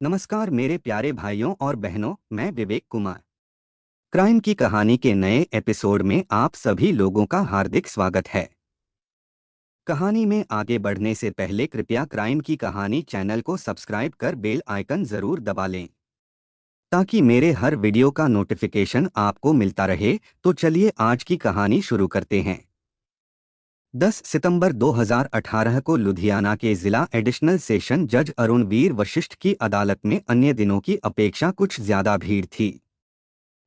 नमस्कार मेरे प्यारे भाइयों और बहनों, मैं विवेक कुमार। क्राइम की कहानी के नए एपिसोड में आप सभी लोगों का हार्दिक स्वागत है। कहानी में आगे बढ़ने से पहले कृपया क्राइम की कहानी चैनल को सब्सक्राइब कर बेल आइकन जरूर दबा लें ताकि मेरे हर वीडियो का नोटिफिकेशन आपको मिलता रहे। तो चलिए आज की कहानी शुरू करते हैं। 10 सितंबर 2018 को लुधियाना के जिला एडिशनल सेशन जज अरुणवीर वशिष्ठ की अदालत में अन्य दिनों की अपेक्षा कुछ ज्यादा भीड़ थी।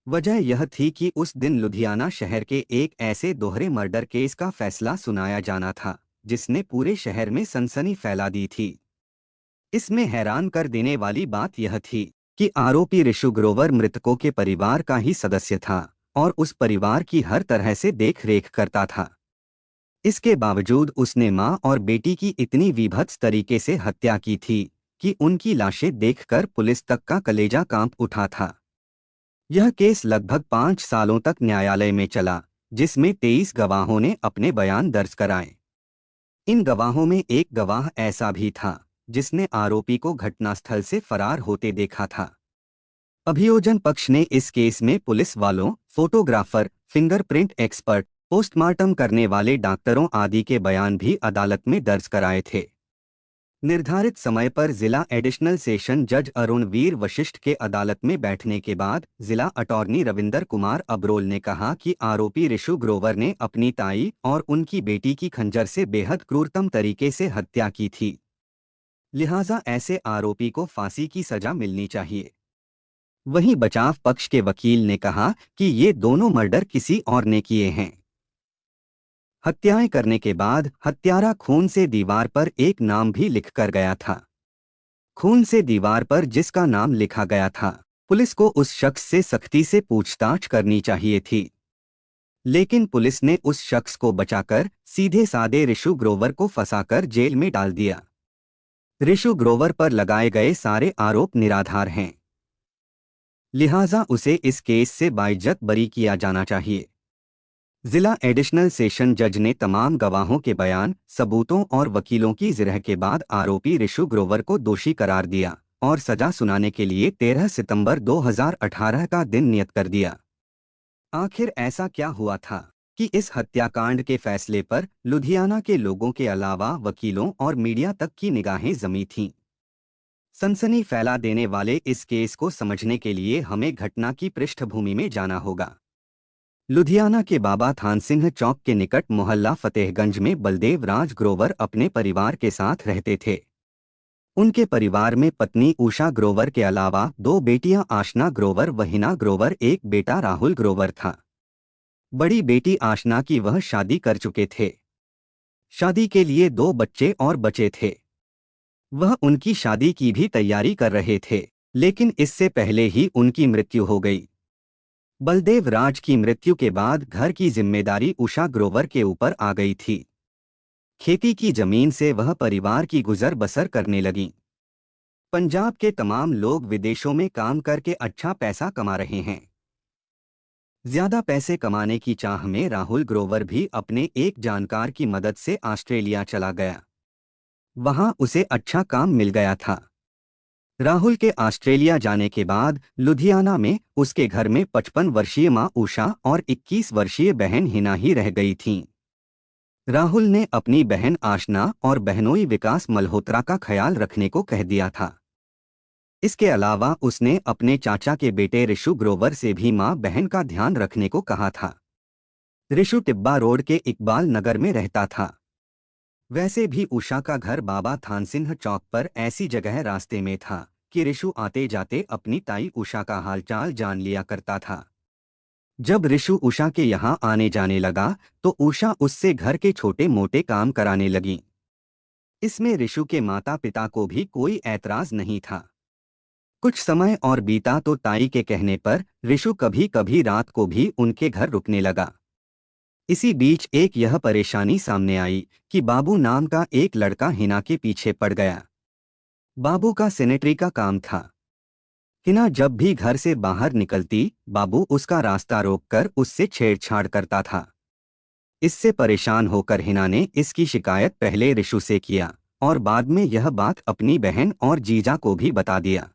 वजह यह थी कि उस दिन लुधियाना शहर के एक ऐसे दोहरे मर्डर केस का फैसला सुनाया जाना था जिसने पूरे शहर में सनसनी फैला दी थी। इसमें हैरान कर देने वाली बात यह थी कि आरोपी ऋषु ग्रोवर मृतकों के परिवार का ही सदस्य था और उस परिवार की हर तरह से देख रेख करता था। इसके बावजूद उसने मां और बेटी की इतनी विभत्स तरीके से हत्या की थी कि उनकी लाशें देखकर पुलिस तक का कलेजा कांप उठा था। यह केस लगभग 5 सालों तक न्यायालय में चला, जिसमें 23 गवाहों ने अपने बयान दर्ज कराए। इन गवाहों में एक गवाह ऐसा भी था जिसने आरोपी को घटनास्थल से फरार होते देखा था। अभियोजन पक्ष ने इस केस में पुलिस वालों, फोटोग्राफर, फिंगरप्रिंट एक्सपर्ट, पोस्टमार्टम करने वाले डॉक्टरों आदि के बयान भी अदालत में दर्ज कराए थे। निर्धारित समय पर जिला एडिशनल सेशन जज अरुणवीर वशिष्ठ के अदालत में बैठने के बाद जिला अटॉर्नी रविंदर कुमार अब्रोल ने कहा कि आरोपी ऋषु ग्रोवर ने अपनी ताई और उनकी बेटी की खंजर से बेहद क्रूरतम तरीके से हत्या की थी। लिहाजा ऐसे आरोपी को फांसी की सजा मिलनी चाहिए। वहीं बचाव पक्ष के वकील ने कहा कि ये दोनों मर्डर किसी और ने किए हैं। हत्याएं करने के बाद हत्यारा खून से दीवार पर एक नाम भी लिखकर गया था। खून से दीवार पर जिसका नाम लिखा गया था, पुलिस को उस शख्स से सख्ती से पूछताछ करनी चाहिए थी। लेकिन पुलिस ने उस शख्स को बचाकर सीधे साधे ऋषु ग्रोवर को फंसाकर जेल में डाल दिया। ऋषु ग्रोवर पर लगाए गए सारे आरोप निराधार हैं। लिहाजा उसे इस केस से बाइज्जत बरी किया जाना चाहिए। जिला एडिशनल सेशन जज ने तमाम गवाहों के बयान, सबूतों और वकीलों की जिरह के बाद आरोपी ऋषु ग्रोवर को दोषी करार दिया और सजा सुनाने के लिए 13 सितंबर 2018 का दिन नियत कर दिया। आखिर ऐसा क्या हुआ था कि इस हत्याकांड के फैसले पर लुधियाना के लोगों के अलावा वकीलों और मीडिया तक की निगाहें जमी थीं। सनसनी फैला देने वाले इस केस को समझने के लिए हमें घटना की पृष्ठभूमि में जाना होगा। लुधियाना के बाबा थान सिंह चौक के निकट मोहल्ला फतेहगंज में बलदेव राज ग्रोवर अपने परिवार के साथ रहते थे। उनके परिवार में पत्नी उषा ग्रोवर के अलावा 2 बेटियां आशना ग्रोवर व हिना ग्रोवर, एक बेटा राहुल ग्रोवर था। बड़ी बेटी आशना की वह शादी कर चुके थे। शादी के लिए 2 बच्चे और बचे थे। वह उनकी शादी की भी तैयारी कर रहे थे, लेकिन इससे पहले ही उनकी मृत्यु हो गई। बलदेव राज की मृत्यु के बाद घर की जिम्मेदारी उषा ग्रोवर के ऊपर आ गई थी। खेती की जमीन से वह परिवार की गुजर बसर करने लगीं। पंजाब के तमाम लोग विदेशों में काम करके अच्छा पैसा कमा रहे हैं। ज्यादा पैसे कमाने की चाह में राहुल ग्रोवर भी अपने एक जानकार की मदद से ऑस्ट्रेलिया चला गया। वहां उसे अच्छा काम मिल गया था। राहुल के ऑस्ट्रेलिया जाने के बाद लुधियाना में उसके घर में 55 वर्षीय मां उषा और 21 वर्षीय बहन हिना ही रह गई थीं। राहुल ने अपनी बहन आशना और बहनोई विकास मल्होत्रा का ख्याल रखने को कह दिया था। इसके अलावा उसने अपने चाचा के बेटे ऋषु ग्रोवर से भी मां बहन का ध्यान रखने को कहा था। ऋषु टिब्बा रोड के इकबाल नगर में रहता था। वैसे भी उषा का घर बाबा थानसिंह चौक पर ऐसी जगह रास्ते में था कि ऋषु आते जाते अपनी ताई उषा का हालचाल जान लिया करता था। जब ऋषु उषा के यहाँ आने जाने लगा तो उषा उससे घर के छोटे मोटे काम कराने लगी। इसमें ऋषु के माता पिता को भी कोई ऐतराज नहीं था। कुछ समय और बीता तो ताई के कहने पर ऋषु कभी कभी रात को भी उनके घर रुकने लगा। इसी बीच एक यह परेशानी सामने आई कि बाबू नाम का एक लड़का हिना के पीछे पड़ गया। बाबू का सेनेटरी का काम था। हिना जब भी घर से बाहर निकलती, बाबू उसका रास्ता रोककर उससे छेड़छाड़ करता था। इससे परेशान होकर हिना ने इसकी शिकायत पहले ऋषु से किया और बाद में यह बात अपनी बहन और जीजा को भी बता दिया।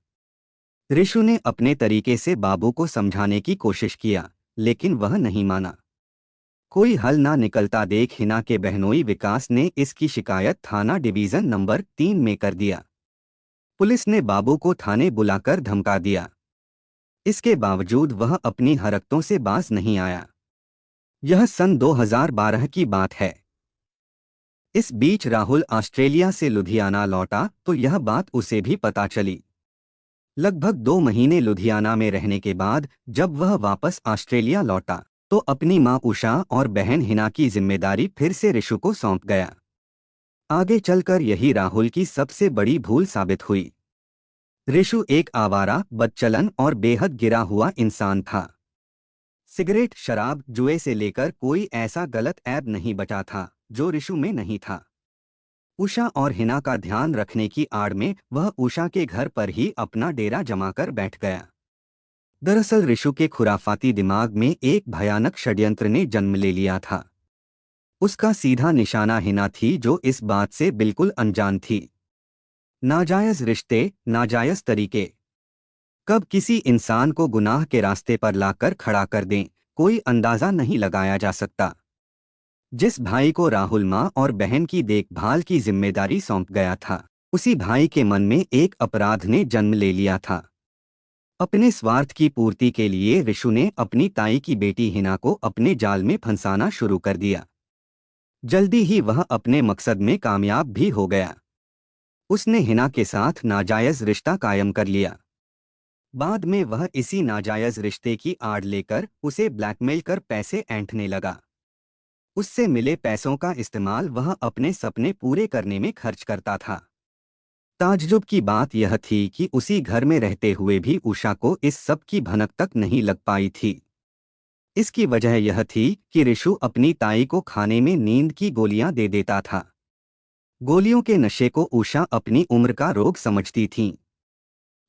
ऋषु ने अपने तरीके से बाबू को समझाने की कोशिश किया, लेकिन वह नहीं माना। कोई हल ना निकलता देख हिना के बहनोई विकास ने इसकी शिकायत थाना डिवीजन नंबर 3 में कर दिया। पुलिस ने बाबू को थाने बुलाकर धमका दिया। इसके बावजूद वह अपनी हरकतों से बाज नहीं आया। यह सन 2012 की बात है। इस बीच राहुल ऑस्ट्रेलिया से लुधियाना लौटा तो यह बात उसे भी पता चली। लगभग 2 महीने लुधियाना में रहने के बाद जब वह वापस ऑस्ट्रेलिया लौटा तो अपनी मां उषा और बहन हिना की जिम्मेदारी फिर से ऋषु को सौंप गया। आगे चलकर यही राहुल की सबसे बड़ी भूल साबित हुई। ऋषु एक आवारा, बदचलन और बेहद गिरा हुआ इंसान था। सिगरेट, शराब, जुए से लेकर कोई ऐसा गलत ऐब नहीं बचा था जो ऋषु में नहीं था। उषा और हिना का ध्यान रखने की आड़ में वह उषा के घर पर ही अपना डेरा जमाकर बैठ गया। दरअसल ऋषु के खुराफाती दिमाग में एक भयानक षड्यंत्र ने जन्म ले लिया था। उसका सीधा निशाना हिना थी, जो इस बात से बिल्कुल अनजान थी। नाजायज रिश्ते, नाजायज तरीके कब किसी इंसान को गुनाह के रास्ते पर लाकर खड़ा कर दें, कोई अंदाजा नहीं लगाया जा सकता। जिस भाई को राहुल माँ और बहन की देखभाल की जिम्मेदारी सौंप गया था, उसी भाई के मन में एक अपराध ने जन्म ले लिया था। अपने स्वार्थ की पूर्ति के लिए ऋषु ने अपनी ताई की बेटी हिना को अपने जाल में फंसाना शुरू कर दिया। जल्दी ही वह अपने मकसद में कामयाब भी हो गया। उसने हिना के साथ नाजायज रिश्ता कायम कर लिया। बाद में वह इसी नाजायज रिश्ते की आड़ लेकर उसे ब्लैकमेल कर पैसे ऐंठने लगा। उससे मिले पैसों का इस्तेमाल वह अपने सपने पूरे करने में खर्च करता था। ताज्जुब की बात यह थी कि उसी घर में रहते हुए भी उषा को इस सब की भनक तक नहीं लग पाई थी। इसकी वजह यह थी कि ऋषु अपनी ताई को खाने में नींद की गोलियां दे देता था। गोलियों के नशे को उषा अपनी उम्र का रोग समझती थीं।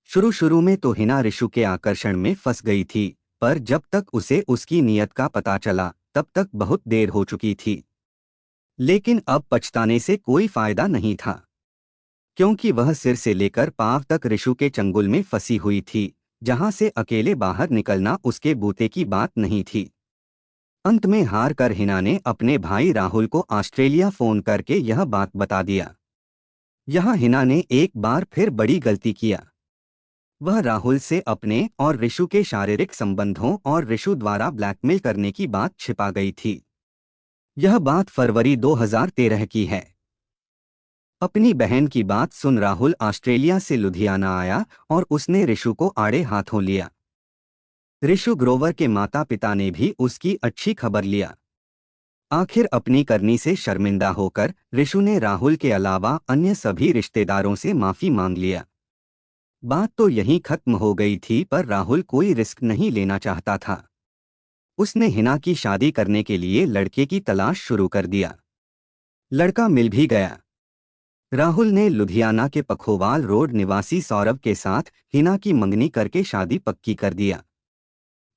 शुरू शुरू में तो हिना ऋषु के आकर्षण में फंस गई थी, पर जब तक उसे उसकी नीयत का पता चला तब तक बहुत देर हो चुकी थी। लेकिन अब पछताने से कोई फायदा नहीं था, क्योंकि वह सिर से लेकर पांव तक ऋषु के चंगुल में फंसी हुई थी, जहां से अकेले बाहर निकलना उसके बूते की बात नहीं थी। अंत में हार कर हिना ने अपने भाई राहुल को ऑस्ट्रेलिया फोन करके यह बात बता दिया। यहाँ हिना ने एक बार फिर बड़ी गलती किया। वह राहुल से अपने और ऋषु के शारीरिक संबंधों और ऋषु द्वारा ब्लैकमेल करने की बात छिपा गई थी। यह बात फरवरी 2013 की है। अपनी बहन की बात सुन राहुल ऑस्ट्रेलिया से लुधियाना आया और उसने ऋषु को आड़े हाथों लिया। ऋषु ग्रोवर के माता पिता ने भी उसकी अच्छी खबर लिया। आखिर अपनी करनी से शर्मिंदा होकर ऋषु ने राहुल के अलावा अन्य सभी रिश्तेदारों से माफी मांग लिया। बात तो यहीं खत्म हो गई थी, पर राहुल कोई रिस्क नहीं लेना चाहता था। उसने हिना की शादी करने के लिए लड़के की तलाश शुरू कर दिया। लड़का मिल भी गया। राहुल ने लुधियाना के पखोवाल रोड निवासी सौरभ के साथ हिना की मंगनी करके शादी पक्की कर दिया।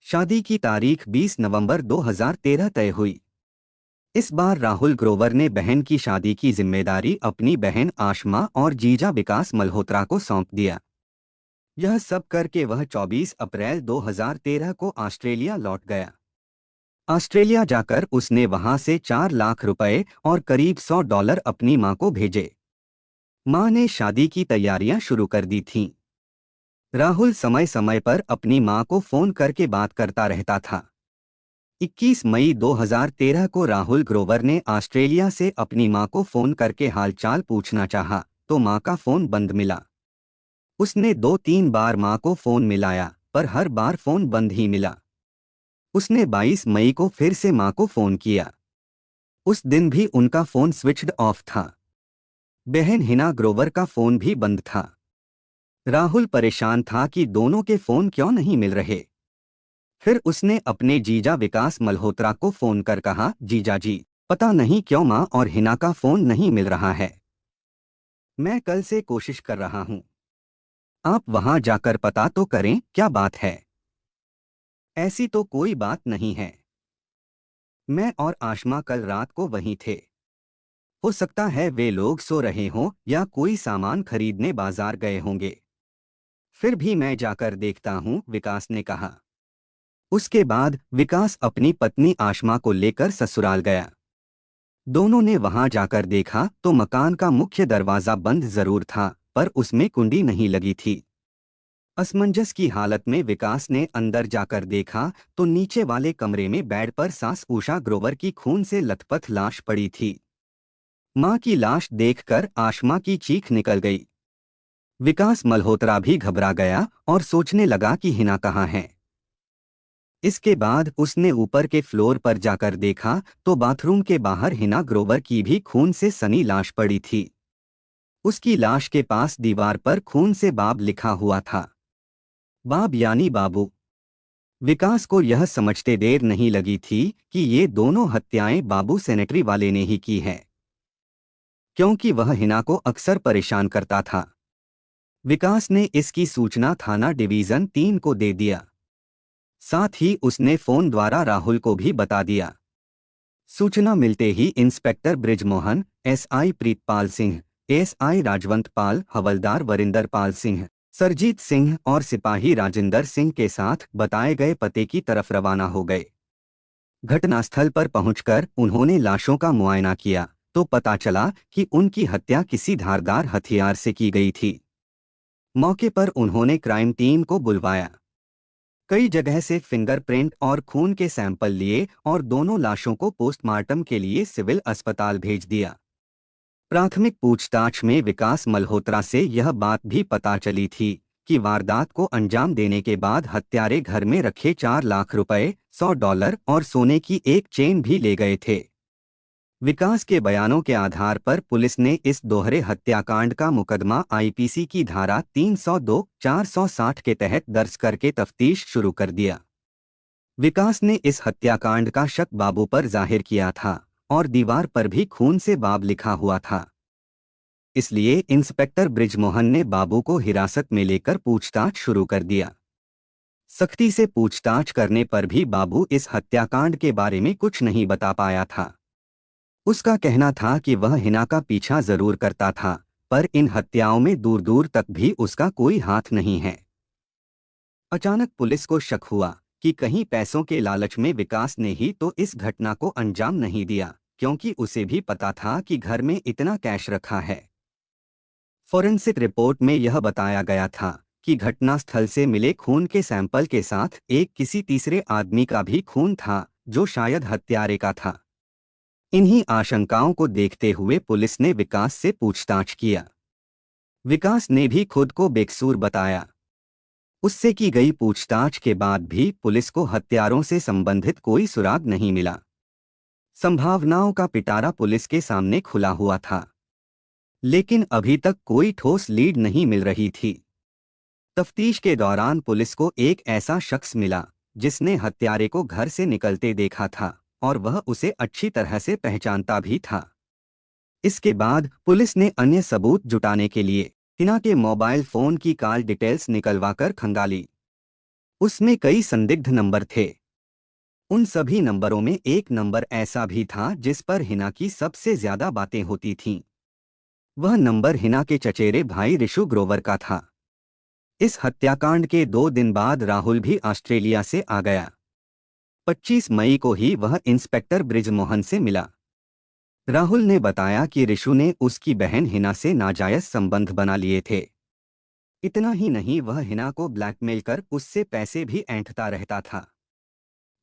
शादी की तारीख 20 नवंबर 2013 तय हुई। इस बार राहुल ग्रोवर ने बहन की शादी की जिम्मेदारी अपनी बहन आशमा और जीजा विकास मल्होत्रा को सौंप दिया। यह सब करके वह 24 अप्रैल 2013 को ऑस्ट्रेलिया लौट गया। ऑस्ट्रेलिया जाकर उसने वहां से 4 लाख रुपए और करीब $100 अपनी मां को भेजे। मां ने शादी की तैयारियां शुरू कर दी थीं। राहुल समय समय पर अपनी मां को फोन करके बात करता रहता था। 21 मई 2013 को राहुल ग्रोवर ने ऑस्ट्रेलिया से अपनी मां को फोन करके हालचाल पूछना चाहा, तो मां का फोन बंद मिला। उसने 2-3 बार मां को फोन मिलाया, पर हर बार फोन बंद ही मिला। उसने 22 मई को फिर से मां को फोन किया। उस दिन भी उनका फोन स्विच्ड ऑफ था। बहन हिना ग्रोवर का फोन भी बंद था। राहुल परेशान था कि दोनों के फोन क्यों नहीं मिल रहे। फिर उसने अपने जीजा विकास मल्होत्रा को फोन कर कहा, जीजा जी, पता नहीं क्यों मां और हिना का फोन नहीं मिल रहा है। मैं कल से कोशिश कर रहा हूं। आप वहां जाकर पता तो करें क्या बात है। ऐसी तो कोई बात नहीं है। मैं और आशमा कल रात को वहीं थे। हो सकता है वे लोग सो रहे हों या कोई सामान खरीदने बाजार गए होंगे। फिर भी मैं जाकर देखता हूँ, विकास ने कहा। उसके बाद विकास अपनी पत्नी आशमा को लेकर ससुराल गया। दोनों ने वहां जाकर देखा तो मकान का मुख्य दरवाजा बंद जरूर था, पर उसमें कुंडी नहीं लगी थी। असमंजस की हालत में विकास ने अंदर जाकर देखा तो नीचे वाले कमरे में बेड पर सास उषा ग्रोवर की खून से लथपथ लाश पड़ी थी। मां की लाश देखकर आशमा की चीख निकल गई। विकास मल्होत्रा भी घबरा गया और सोचने लगा कि हिना कहाँ है। इसके बाद उसने ऊपर के फ्लोर पर जाकर देखा तो बाथरूम के बाहर हिना ग्रोवर की भी खून से सनी लाश पड़ी थी। उसकी लाश के पास दीवार पर खून से बाब लिखा हुआ था। बाब यानी बाबू। विकास को यह समझते देर नहीं लगी थी कि ये दोनों हत्याएं बाबू सेनेटरी वाले ने ही की हैं, क्योंकि वह हिना को अक्सर परेशान करता था। विकास ने इसकी सूचना थाना डिवीजन 3 को दे दिया। साथ ही उसने फोन द्वारा राहुल को भी बता दिया। सूचना मिलते ही inspector Brijmohan, SI Pritpal Singh, ASI Rajwant Pal, हवलदार वरिंदर पाल सिंह, सरजीत सिंह और सिपाही राजिंदर सिंह के साथ बताए गए पते की तरफ रवाना हो गए। घटनास्थल पर पहुंचकर उन्होंने लाशों का मुआयना किया तो पता चला कि उनकी हत्या किसी धारदार हथियार से की गई थी। मौके पर उन्होंने क्राइम टीम को बुलवाया। कई जगह से फिंगरप्रिंट और खून के सैंपल लिए और दोनों लाशों को पोस्टमार्टम के लिए सिविल अस्पताल भेज दिया। प्राथमिक पूछताछ में विकास मल्होत्रा से यह बात भी पता चली थी कि वारदात को अंजाम देने के बाद हत्यारे घर में रखे 4 लाख रुपए, $100 और सोने की एक चेन भी ले गए थे। विकास के बयानों के आधार पर पुलिस ने इस दोहरे हत्याकांड का मुकदमा आईपीसी की धारा 302, 460 के तहत दर्ज करके तफ्तीश शुरू कर दिया। विकास ने इस हत्याकांड का शक बाबू पर जाहिर किया था और दीवार पर भी खून से बाब लिखा हुआ था। इसलिए इंस्पेक्टर बृजमोहन ने बाबू को हिरासत में लेकर पूछताछ शुरू कर दिया। सख्ती से पूछताछ करने पर भी बाबू इस हत्याकांड के बारे में कुछ नहीं बता पाया था। उसका कहना था कि वह हिना का पीछा जरूर करता था, पर इन हत्याओं में दूर दूर तक भी उसका कोई हाथ नहीं है। अचानक पुलिस को शक हुआ कि कहीं पैसों के लालच में विकास ने ही तो इस घटना को अंजाम नहीं दिया, क्योंकि उसे भी पता था कि घर में इतना कैश रखा है। फोरेंसिक रिपोर्ट में यह बताया गया था कि घटनास्थल से मिले खून के सैंपल के साथ एक किसी तीसरे आदमी का भी खून था, जो शायद हत्यारे का था। इन्हीं आशंकाओं को देखते हुए पुलिस ने विकास से पूछताछ किया। विकास ने भी खुद को बेकसूर बताया। उससे की गई पूछताछ के बाद भी पुलिस को हत्यारों से संबंधित कोई सुराग नहीं मिला। संभावनाओं का पिटारा पुलिस के सामने खुला हुआ था, लेकिन अभी तक कोई ठोस लीड नहीं मिल रही थी। तफ्तीश के दौरान पुलिस को एक ऐसा शख्स मिला जिसने हत्यारे को घर से निकलते देखा था और वह उसे अच्छी तरह से पहचानता भी था। इसके बाद पुलिस ने अन्य सबूत जुटाने के लिए हिना के मोबाइल फोन की कॉल डिटेल्स निकलवाकर खंगाली। उसमें कई संदिग्ध नंबर थे। उन सभी नंबरों में एक नंबर ऐसा भी था जिस पर हिना की सबसे ज्यादा बातें होती थीं। वह नंबर हिना के चचेरे भाई ऋषु ग्रोवर का था। इस हत्याकांड के 2 दिन बाद राहुल भी ऑस्ट्रेलिया से आ गया। 25 मई को ही वह इंस्पेक्टर बृजमोहन से मिला। राहुल ने बताया कि ऋषु ने उसकी बहन हिना से नाजायज संबंध बना लिए थे। इतना ही नहीं, वह हिना को ब्लैकमेल कर उससे पैसे भी ऐंठता रहता था।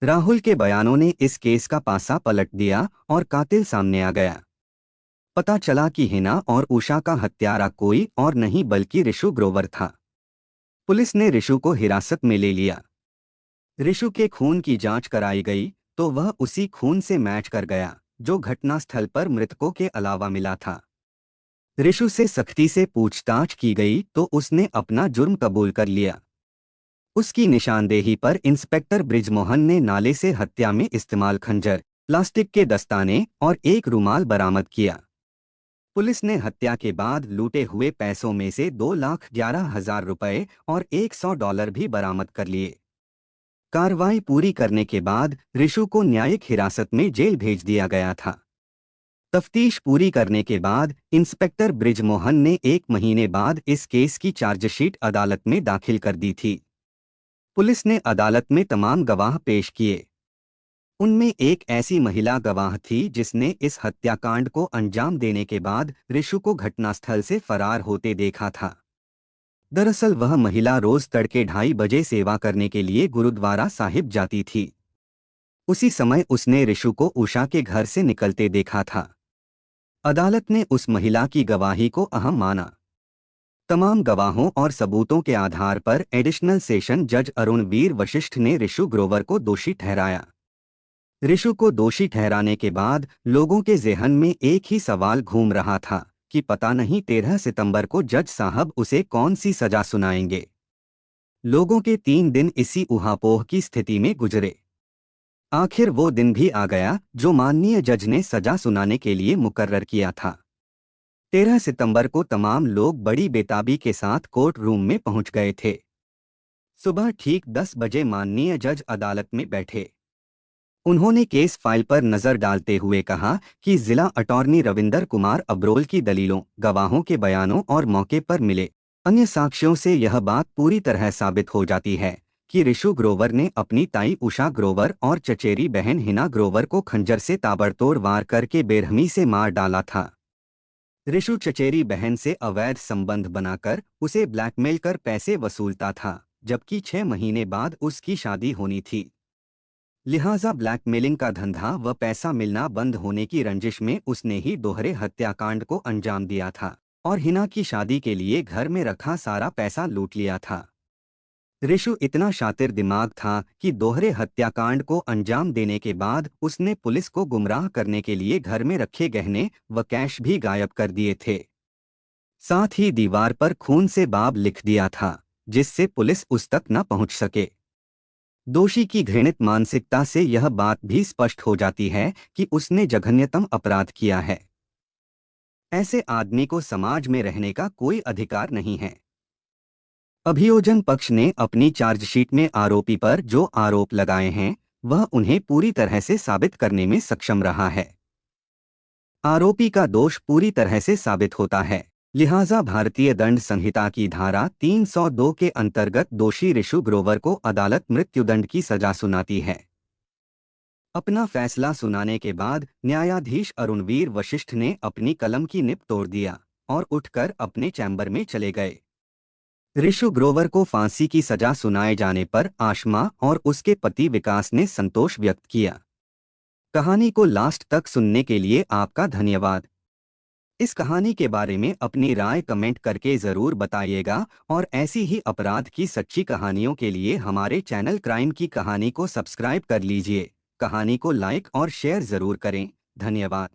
राहुल के बयानों ने इस केस का पासा पलट दिया और कातिल सामने आ गया। पता चला कि हिना और उषा का हत्यारा कोई और नहीं बल्कि ऋषु ग्रोवर था। पुलिस ने ऋषु को हिरासत में ले लिया। ऋषु के खून की जांच कराई गई तो वह उसी खून से मैच कर गया जो घटनास्थल पर मृतकों के अलावा मिला था। ऋषु से सख्ती से पूछताछ की गई तो उसने अपना जुर्म कबूल कर लिया। उसकी निशानदेही पर इंस्पेक्टर बृजमोहन ने नाले से हत्या में इस्तेमाल खंजर, प्लास्टिक के दस्ताने और एक रुमाल बरामद किया। पुलिस ने हत्या के बाद लूटे हुए पैसों में से 2,11,000 रुपए और $100 भी बरामद कर लिए। कार्रवाई पूरी करने के बाद ऋषु को न्यायिक हिरासत में जेल भेज दिया गया था। तफ्तीश पूरी करने के बाद इंस्पेक्टर ब्रिजमोहन ने 1 महीने बाद इस केस की चार्जशीट अदालत में दाखिल कर दी थी। पुलिस ने अदालत में तमाम गवाह पेश किए। उनमें एक ऐसी महिला गवाह थी जिसने इस हत्याकांड को अंजाम देने के बाद रिशु को घटनास्थल से फरार होते देखा था। दरअसल वह महिला रोज तड़के 2:30 बजे सेवा करने के लिए गुरुद्वारा साहिब जाती थी। उसी समय उसने रिशु को उषा के घर से निकलते देखा था। अदालत ने उस महिला की गवाही को अहम माना। तमाम गवाहों और सबूतों के आधार पर एडिशनल सेशन जज अरुणवीर वशिष्ठ ने रिशु ग्रोवर को दोषी ठहराया। रिशु को दोषी ठहराने के बाद लोगों के ज़हन में एक ही सवाल घूम रहा था कि पता नहीं 13 सितंबर को जज साहब उसे कौन सी सजा सुनाएंगे। लोगों के 3 दिन इसी ऊहापोह की स्थिति में गुजरे। आखिर वो दिन भी आ गया जो माननीय जज ने सजा सुनाने के लिए मुकर्रर किया था। 13 सितंबर को तमाम लोग बड़ी बेताबी के साथ कोर्ट रूम में पहुंच गए थे। सुबह ठीक 10 बजे माननीय जज अदालत में बैठे। उन्होंने केस फाइल पर नजर डालते हुए कहा कि जिला अटॉर्नी रविंदर कुमार अब्रोल की दलीलों, गवाहों के बयानों और मौके पर मिले अन्य साक्ष्यों से यह बात पूरी तरह साबित हो जाती है कि रिशु ग्रोवर ने अपनी ताई उषा ग्रोवर और चचेरी बहन हिना ग्रोवर को खंजर से ताबड़तोड़ वार करके बेरहमी से मार डाला था। रिशु चचेरी बहन से अवैध संबंध बनाकर उसे ब्लैकमेल कर पैसे वसूलता था, जबकि 6 महीने बाद उसकी शादी होनी थी। लिहाजा ब्लैकमेलिंग का धंधा व पैसा मिलना बंद होने की रंजिश में उसने ही दोहरे हत्याकांड को अंजाम दिया था और हिना की शादी के लिए घर में रखा सारा पैसा लूट लिया था। रिशु इतना शातिर दिमाग था कि दोहरे हत्याकांड को अंजाम देने के बाद उसने पुलिस को गुमराह करने के लिए घर में रखे गहने व कैश भी गायब कर दिए थे। साथ ही दीवार पर खून से बाब लिख दिया था, जिससे पुलिस उस तक न पहुंच सके। दोषी की घृणित मानसिकता से यह बात भी स्पष्ट हो जाती है कि उसने जघन्यतम अपराध किया है। ऐसे आदमी को समाज में रहने का कोई अधिकार नहीं है। अभियोजन पक्ष ने अपनी चार्जशीट में आरोपी पर जो आरोप लगाए हैं वह उन्हें पूरी तरह से साबित करने में सक्षम रहा है। आरोपी का दोष पूरी तरह से साबित होता है, लिहाजा भारतीय दंड संहिता की धारा 302 के अंतर्गत दोषी रिशु ग्रोवर को अदालत मृत्युदंड की सजा सुनाती है। अपना फैसला सुनाने के बाद न्यायाधीश अरुणवीर वशिष्ठ ने अपनी कलम की निब तोड़ दिया और उठकर अपने चैम्बर में चले गए। रिशु ग्रोवर को फांसी की सजा सुनाए जाने पर आशमा और उसके पति विकास ने संतोष व्यक्त किया। कहानी को लास्ट तक सुनने के लिए आपका धन्यवाद। इस कहानी के बारे में अपनी राय कमेंट करके ज़रूर बताइएगा और ऐसी ही अपराध की सच्ची कहानियों के लिए हमारे चैनल क्राइम की कहानी को सब्सक्राइब कर लीजिए। कहानी को लाइक और शेयर ज़रूर करें। धन्यवाद।